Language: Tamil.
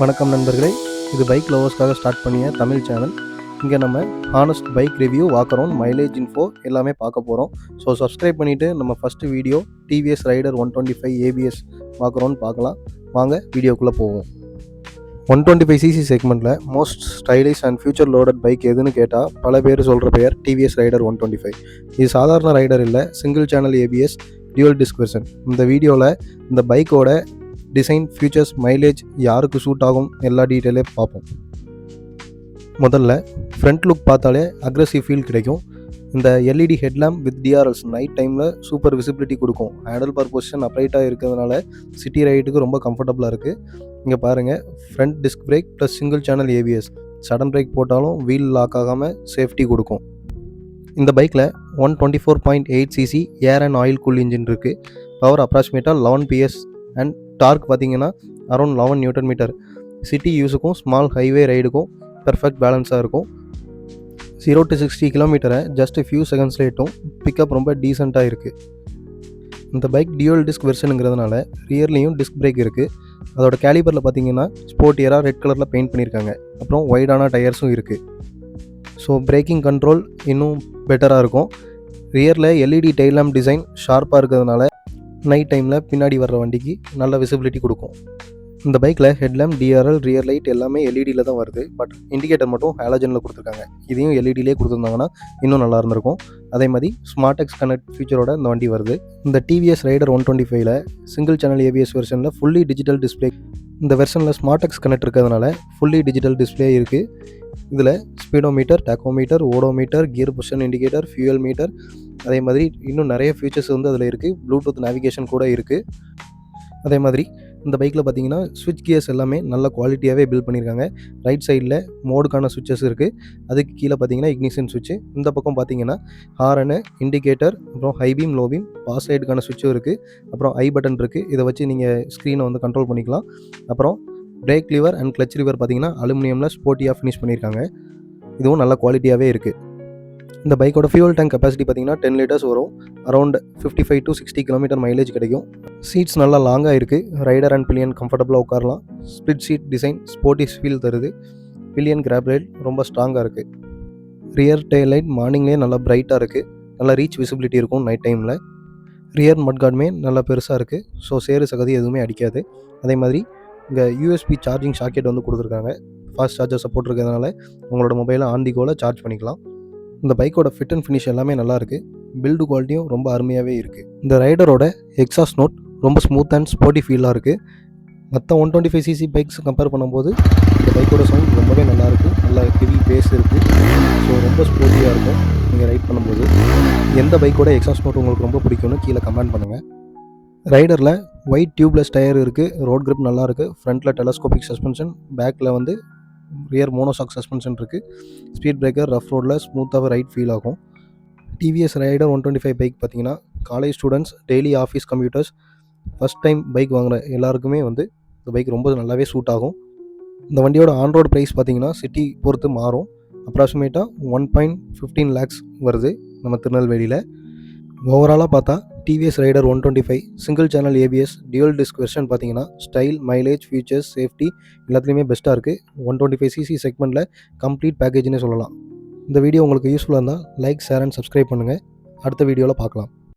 வணக்கம் நண்பர்களே, இது பைக் லவர்ஸ்க்காக ஸ்டார்ட் பண்ணிய தமிழ் சேனல். இங்கே நம்ம honest bike review, walkaround, mileage info எல்லாமே பார்க்க போகிறோம். ஸோ சப்ஸ்கிரைப் பண்ணிவிட்டு நம்ம first video TVS Raider 125 ABS walkaround பார்க்கலாம். வாங்க வீடியோக்குள்ளே போவோம். 125cc செக்மெண்ட்டில் most stylish and future loaded bike எதுன்னு கேட்டால் பல பேர் சொல்கிற பெயர் டிவிஎஸ் ரைடர் 125. இது சாதாரண ரைடர் இல்லை, single channel ABS dual disc version. இந்த வீடியோவில் இந்த பைக்கோட டிசைன், ஃபியூச்சர்ஸ், மைலேஜ், யாருக்கு சூட் ஆகும் எல்லா டீட்டெயிலே பார்ப்போம். முதல்ல ஃப்ரண்ட் லுக் பார்த்தாலே அக்ரெசிவ் ஃபீல் கிடைக்கும். இந்த LED headlamp with DRLs night டைமில் சூப்பர் விசிபிலிட்டி கொடுக்கும். ஹேண்டில் பார் பொசிஷன் அப்ரைட்டாக இருக்கிறதுனால சிட்டி ரைடுக்கு ரொம்ப கம்ஃபர்டபுளாக இருக்குது. இங்கே பாருங்கள், front disc brake plus single channel ABS. Sudden brake போட்டாலும் வீல் லாக் ஆகாமல் சேஃப்டி கொடுக்கும். இந்த பைக்கில் 124.8cc air and oil cool engine இருக்குது. பவர் அப்ராக்சிமேட்டாக 11 PS அண்ட் டார்க் பார்த்தீங்கன்னா அரௌண்ட் 11 Nm. சிட்டி யூஸுக்கும் ஸ்மால் ஹைவே ரைடுக்கும் பெர்ஃபெக்ட் பேலன்ஸாக இருக்கும். 0 to 60 km ஜஸ்ட் ஃபியூ செகண்ட்ஸில் எட்டும். பிக்கப் ரொம்ப டீசெண்டாக இருக்குது. இந்த பைக் டியூவல் டிஸ்க் வெர்ஷனுங்கிறதுனால ரியர்லேயும் டிஸ்க் பிரேக் இருக்குது. அதோட கேலிபரில் பார்த்தீங்கன்னா ஸ்போர்ட்டியராக ரெட் கலரில் பெயிண்ட் பண்ணியிருக்காங்க. அப்புறம் ஒய்டான டயர்ஸும் இருக்குது. ஸோ பிரேக்கிங் கண்ட்ரோல் இன்னும் பெட்டராக இருக்கும். ரியரில் எல்இடி டெய்ல் லேம்ப் டிசைன் ஷார்ப்பாக இருக்கிறதுனால நைட் டைமில் பின்னாடி வர்ற வண்டிக்கு நல்ல விசிபிலிட்டி கொடுக்கும். இந்த பைக்கில் ஹெட்லாம்ப், டிஆர்எல், ரியர் லைட் எல்லாமே எல்இடியில் தான் வருது. பட் இண்டிகேட்டர் மட்டும் ஹாலஜனில் கொடுத்துருக்காங்க. இதையும் எல்இடியிலே கொடுத்துருந்தாங்கன்னா இன்னும் நல்லா இருந்திருக்கும். அதே மாதிரி ஸ்மார்ட் எக்ஸ் கனெக்ட் ஃபீச்சரோட இந்த வண்டி வருது. இந்த டிவிஎஸ் ரைடர் 125ல் சிங்கிள் சேனல் ஏபிஎஸ் வெர்ஷனில் ஃபுல்லி டிஜிட்டல் டிஸ்பிளே. இந்த வெர்ஷனில் ஸ்மார்ட் எக்ஸ் கனெக்ட் இருக்கிறதுனால ஃபுல்லி டிஜிட்டல் டிஸ்பிளே இருக்குது. இதில் speedometer, tachometer, odometer, gear position indicator, fuel meter, அதே மாதிரி இன்னும் நிறைய ஃபீச்சர்ஸ் அதில் இருக்குது. ப்ளூடூத் நேவிகேஷன் கூட இருக்குது. அதே மாதிரி இந்த பைக்கில் பார்த்தீங்கன்னா ஸ்விட்ச் கியர்ஸ் எல்லாமே நல்ல குவாலிட்டியாகவே பில்ட் பண்ணியிருக்காங்க. ரைட் சைடில் மோடுக்கான சுவிட்சஸ் இருக்குது. அதுக்கு கீழே பார்த்தீங்கன்னா இக்னிஷன் சுவிட்சு. இந்த பக்கம் பார்த்தீங்கன்னா ஹாரனு, இண்டிகேட்டர், அப்புறம் high beam, low beam, pass லைட்டுக்கான சுவிட்சும் இருக்குது. அப்புறம் ஐ பட்டன் இருக்குது. இதை வச்சு நீங்கள் ஸ்க்ரீனை கண்ட்ரோல் பண்ணிக்கலாம். அப்புறம் break liver and clutch liver பார்த்தீங்கன்னா அலுமினியமில் ஸ்போர்ட்டியாக ஃபினிஷ் பண்ணியிருக்காங்க. இதுவும் நல்ல குவாலிட்டியாகவே இருக்குது. இந்த பைக்கோட ஃபியூல் டேங்க் கெப்பாசிட்டி பார்த்தீங்கன்னா 10 liters வரும். அரௌண்ட் 55 to 60 km மைலேஜ் கிடைக்கும். சீட்ஸ் நல்லா லாங்காக இருக்குது. ரைடர் அண்ட் பில்லியன் கம்ஃபர்டபுளாக உட்காரலாம். Split seat design sports feel தருது. பில்லியன் கிராப் ரைல் ரொம்ப ஸ்ட்ராங்காக இருக்குது. ரியர் டெயில் லைட் மார்னிங்லேயே நல்லா பிரைட்டாக இருக்குது. நல்லா ரீச் விசிபிலிட்டி இருக்கும் நைட் டைமில். ரியர் மட்கார்டுமே நல்லா பெருசாக இருக்குது. ஸோ சேறு சகதி எதுவுமே அடிக்காது. அதே மாதிரி இங்கே யூஎஸ்பி சார்ஜிங் சாக்கெட் கொடுத்துருக்காங்க. ஃபாஸ்ட் சார்ஜர் சப்போர்ட் இருக்கிறதுனால உங்களோட மொபைலை ஆன் தி கோல சார்ஜ் பண்ணிக்கலாம். இந்த பைக்கோட ஃபிட் அண்ட் ஃபினிஷ் எல்லாமே நல்லாயிருக்கு. பில்டு குவாலிட்டியும் ரொம்ப அருமையாகவே இருக்குது. இந்த ரைடரோட எக்ஸாஸ்ட் நோட் ரொம்ப ஸ்மூத் அண்ட் ஸ்போர்ட்டி ஃபீலாக இருக்குது. மற்ற 125cc பைக்ஸ் கம்பேர் பண்ணும்போது இந்த பைக்கோட சவுண்ட் ரொம்பவே நல்லாயிருக்கு. நல்லா ஹெவி பேஸ் இருக்குது. ஸோ ரொம்ப ஸ்போர்ட்டியாக இருக்கும் நீங்கள் ரைட் பண்ணும்போது. எந்த பைக்கோட எக்ஸாஸ்ட் நோட் உங்களுக்கு ரொம்ப பிடிக்கும்னு கீழே கமெண்ட் பண்ணுங்கள். ரைடரில் ஒயிட் டியூப்லெஸ் டயர் இருக்குது. ரோட் கிரிப் நல்லாயிருக்கு. ஃப்ரண்ட்டில் டெலஸ்கோபிக் சஸ்பென்ஷன், பேக்கில் ரியர் மோனோசாக் சஸ்பென்ஷன் இருக்குது. ஸ்பீட் பிரேக்கர் ரஃப் ரோடில் ஸ்மூத்தாகவே ரைட் ஃபீல் ஆகும். டிவிஎஸ் ரைடர் 125 பைக் பார்த்தீங்கன்னா college students, daily office computers, first time bike வாங்குகிற எல்லாருக்குமே இந்த பைக் ரொம்ப நல்லாவே சூட் ஆகும். இந்த வண்டியோட ஆன்ரோட் ப்ரைஸ் பார்த்தீங்கன்னா சிட்டி பொறுத்து மாறும். அப்ராக்சிமேட்டாக 1.15 lakhs வருது நம்ம திருநெல்வேலியில். ஓவராலாக பார்த்தா TVS Raider 125 single channel ABS dual disc version பார்த்தீங்கன்னா ஸ்டைல், மைலேஜ், ஃபீச்சர்ஸ், சேஃப்டி எல்லாத்துலேயுமே பெஸ்ட்டாக இருக்குது. 125cc செக்மெண்ட்டில் கம்ப்ளீட் பேக்கேஜ்னே சொல்லலாம். இந்த வீடியோ உங்களுக்கு யூஸ்ஃபுல்லாக இருந்தால் லைக், ஷேர் அண்ட் சப்ஸ்கிரைப் பண்ணுங்கள். அடுத்த வீடியோவில் பார்க்கலாம்.